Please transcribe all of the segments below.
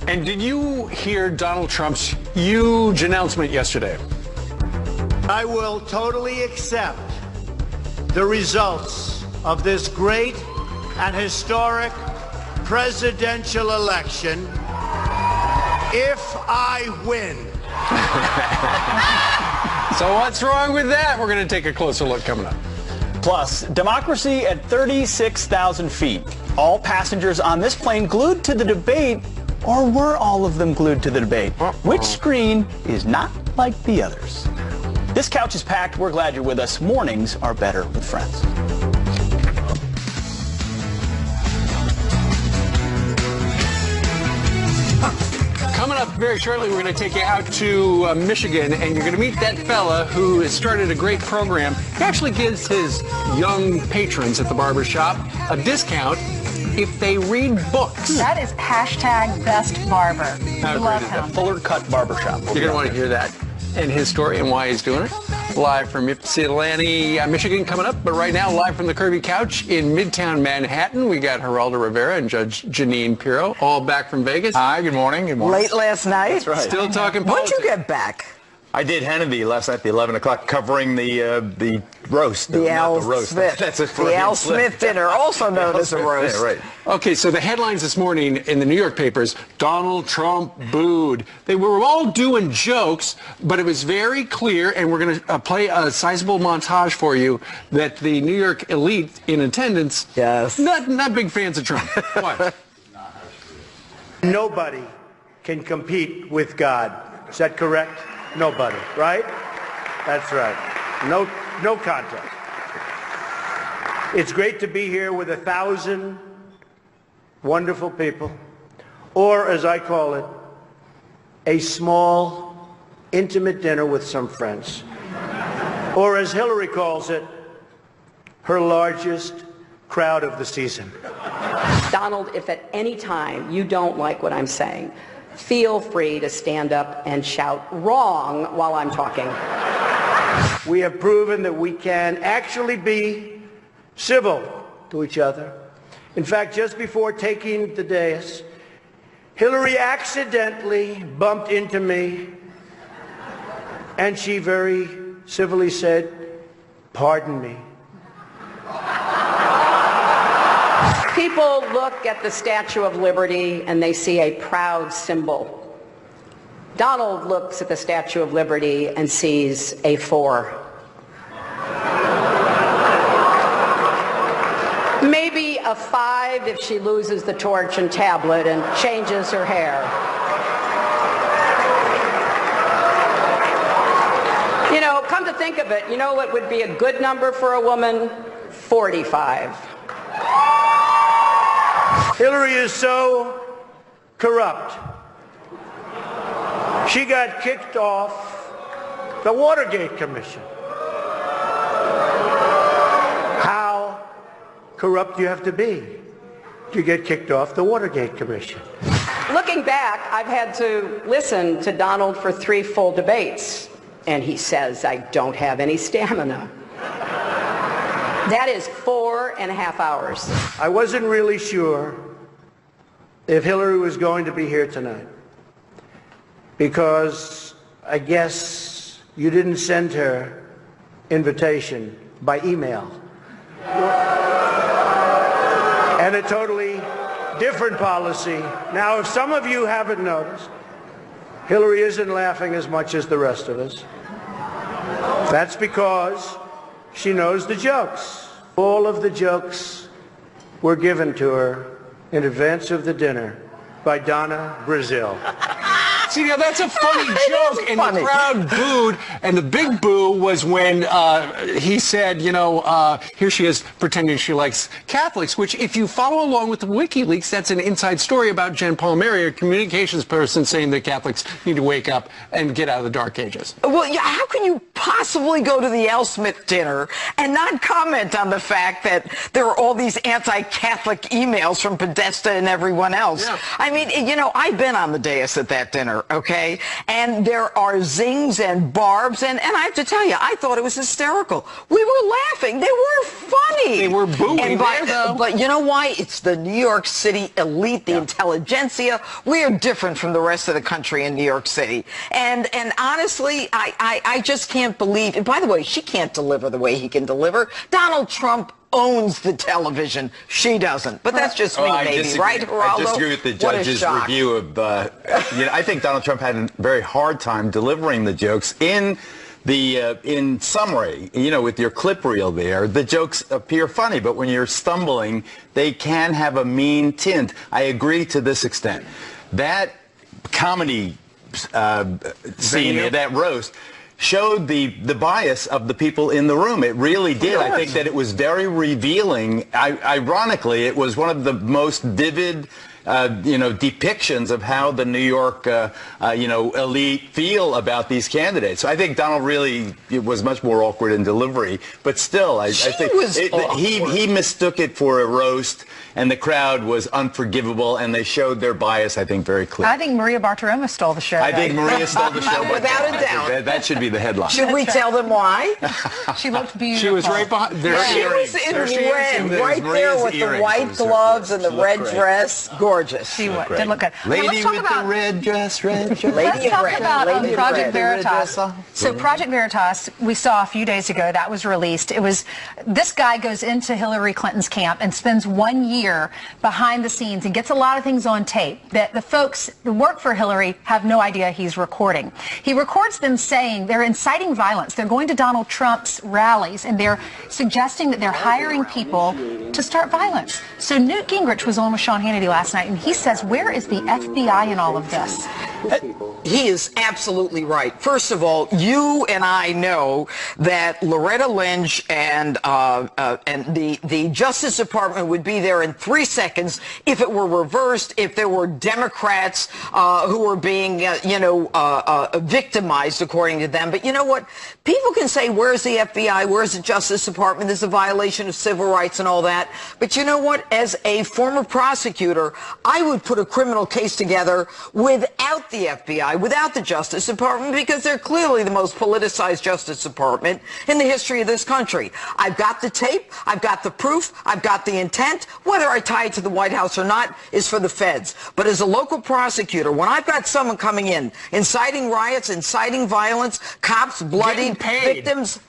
And did you hear Donald Trump's huge announcement yesterday? I will totally accept the results of this great and historic presidential election if I win. So what's wrong with that? We're going to take a closer look coming up. Plus, democracy at 36,000 feet. All passengers on this plane glued to the debate, or were all of them glued to the debate? Which screen is not like the others? This couch is packed. We're glad you're with us. Mornings are better with friends. Coming up very shortly, we're going to take you out to Michigan, and you're going to meet that fella who has started a great program. He actually gives his young patrons at the barber shop a discount if they read books. That is hashtag best barber. I love agree with him. The Fuller Cut Barbershop. You're going to want to hear that and his story and why he's doing it. Live from Ypsilanti, Michigan coming up. But right now, live from the curvy couch in Midtown Manhattan, we got Geraldo Rivera and Judge Jeanine Pirro, all back from Vegas. Hi, good morning. Good morning. Late last night? That's right. Still talking When'd politics. you get back? I did Hannity last night at 11 o'clock covering the roast. The Al not the roast. Smith. That's a the Al Smith dinner, also known as a roast. Yeah, right. Okay, so the headlines this morning in the New York papers, Donald Trump booed. They were all doing jokes, but it was very clear, and we're going to play a sizable montage for you, that the New York elite in attendance, Yes. not big fans of Trump. Why? Nobody can compete with God. Is that correct? Nobody, right? That's right. No contest. It's great to be here with 1,000 wonderful people, or as I call it, a small, intimate dinner with some friends. Or as Hillary calls it, her largest crowd of the season. Donald, if at any time you don't like what I'm saying, feel free to stand up and shout wrong while I'm talking. We have proven that we can actually be civil to each other. In fact, just before taking the dais, Hillary accidentally bumped into me, and she very civilly said, "Pardon me." People look at the Statue of Liberty and they see a proud symbol. Donald looks at the Statue of Liberty and sees a 4. Maybe a 5 if she loses the torch and tablet and changes her hair. You know, come to think of it, you know what would be a good number for a woman? 45. Hillary is so corrupt. She got kicked off the Watergate Commission. How corrupt do you have to be to get kicked off the Watergate Commission? Looking back, I've had to listen to Donald for 3 full debates, and he says I don't have any stamina. That is 4.5 hours. I wasn't really sure if Hillary was going to be here tonight because I guess you didn't send her invitation by email. And a totally different policy. Now, if some of you haven't noticed, Hillary isn't laughing as much as the rest of us. That's because she knows the jokes. All of the jokes were given to her in advance of the dinner by Donna Brazil. See, now that's a funny joke, and funny. the crowd booed, and the big boo was when he said, you know, here she is pretending she likes Catholics, which if you follow along with the WikiLeaks, that's an inside story about Jen Palmieri, a communications person, saying that Catholics need to wake up and get out of the dark ages. Well, yeah, how can you possibly go to the Al Smith dinner and not comment on the fact that there are all these anti-Catholic emails from Podesta and everyone else? Yeah. I mean, you know, I've been on the dais at that dinner. dinner, okay? And there are zings and barbs, and I have to tell you, I thought it was hysterical. We were laughing. They were funny. They were booing there, though. But you know why? It's the New York City elite, the intelligentsia. We are different from the rest of the country in New York City. And honestly, I just can't believe, and by the way, she can't deliver the way he can deliver. Donald Trump owns the television. She doesn't. But that's just me, maybe, right, Geraldo? I disagree with the judge's review of, I think Donald Trump had a very hard time delivering the jokes. In summary, with your clip reel there, the jokes appear funny, but when you're stumbling, they can have a mean tint. I agree to this extent. That comedy scene, that roast, showed the bias of the people in the room. It really did. I think that it was very revealing. Ironically, it was one of the most vivid depictions of how the New York, elite feel about these candidates. So I think Donald really was much more awkward in delivery, but still, I think he mistook it for a roast, and the crowd was unforgivable, and they showed their bias, I think, very clearly. I think Maria Bartiromo stole the show. I think Maria stole the show. Without a doubt. That should be the headline. Should we tell them why? She looked beautiful. She was right behind. She was in red, right there with the white gloves and the red dress. Gorgeous. She did look good. Lady with the red dress, Lady Let's talk red. about Lady Project red. Veritas. So Project Veritas, we saw a few days ago, that was released. It was, this guy goes into Hillary Clinton's camp and spends 1 year behind the scenes and gets a lot of things on tape that the folks who work for Hillary have no idea he's recording. He records them saying they're inciting violence. They're going to Donald Trump's rallies and they're suggesting that they're hiring people to start violence. So Newt Gingrich was on with Sean Hannity last night and he says, where is the FBI in all of this? He is absolutely right. First of all, you and I know that Loretta Lynch and the Justice Department would be there in 3 seconds if it were reversed, if there were Democrats who were being, victimized, according to them. But you know what? People can say, where's the FBI? Where's the Justice Department? There's a violation of civil rights and all that. But you know what? As a former prosecutor, I would put a criminal case together without the FBI, without the Justice Department, because they're clearly the most politicized Justice Department in the history of this country. I've got the tape, I've got the proof, I've got the intent. Whether I tie it to the White House or not is for the feds. But as a local prosecutor, when I've got someone coming in, inciting riots, inciting violence, cops bloodied, victims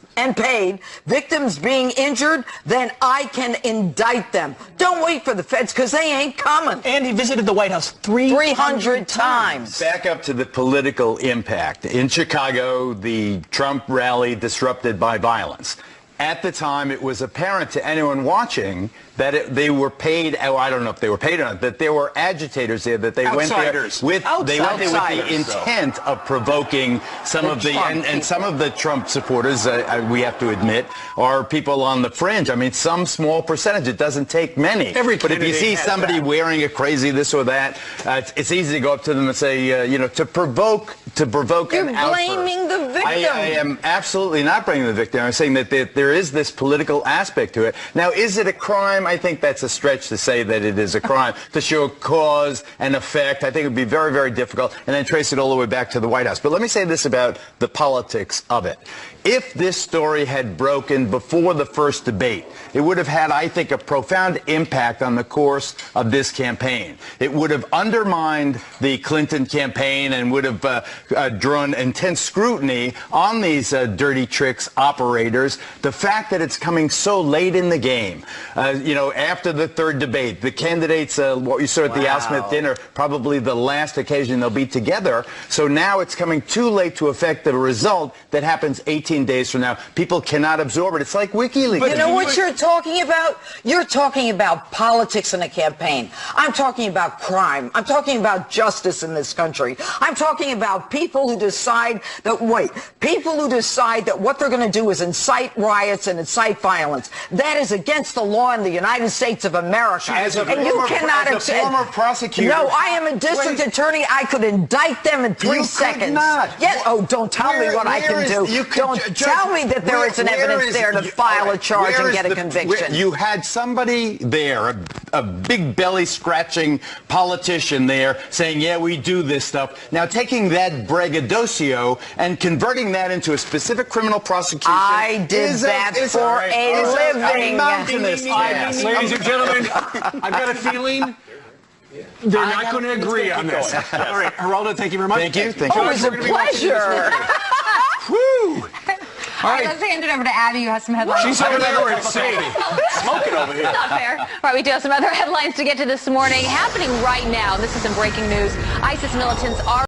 victims being injured, then I can indict them. Don't wait for the feds, because they ain't coming. And he visited the White House 300 times. Back up to the political impact. In Chicago, the Trump rally disrupted by violence. At the time, it was apparent to anyone watching that they were paid. Oh, I don't know if they were paid or not. That there were agitators there. That they went there with the intent of provoking some of the and some of the Trump supporters. We have to admit, are people on the fringe. I mean, some small percentage. It doesn't take many. But if you see somebody wearing a crazy this or that, it's easy to go up to them and say, to provoke You're an outburst. blaming the victim. I am absolutely not blaming the victim. I'm saying that there is this political aspect to it. Now, is it a crime? I think that's a stretch to say that it is a crime. To show cause and effect, I think it would be very, very difficult, and then trace it all the way back to the White House. But let me say this about the politics of it. If this story had broken before the first debate, it would have had, I think, a profound impact on the course of this campaign. It would have undermined the Clinton campaign and would have drawn intense scrutiny on these dirty tricks operators. The fact that it's coming so late in the game, after the third debate, the candidates, what you saw at the Al Smith dinner, probably the last occasion they'll be together. So now it's coming too late to affect the result that happens 18 days from now. People cannot absorb it. It's like WikiLeaks. But you know what you're talking about? You're talking about politics in a campaign. I'm talking about crime. I'm talking about justice in this country. I'm talking about people who decide that, what they're going to do is incite riots and incite violence. That is against the law in the United United States of America. As a and you former- cannot as a former prosecutor. No, I am a district attorney. I could indict them in 3 You seconds. could not. Yes. Oh, don't tell me what I can do. Don't tell me that there isn't evidence there to file a charge and get a conviction. You had somebody there, a big belly scratching politician there saying, yeah, we do this stuff. Now taking that braggadocio and converting that into a specific criminal prosecution. I did that for a living. Mountainous task. Ladies and gentlemen, I've got a feeling they're not going to agree on this. All right, Geraldo, thank you very much. Thank you. Thank you. Oh, it was a pleasure. Woo! All right, let's hand it over to Abby, who has some headlines. She's over there with Sadie. Smoking over here. Not fair. All right, we do have some other headlines to get to this morning. Happening right now, this is some breaking news. ISIS militants are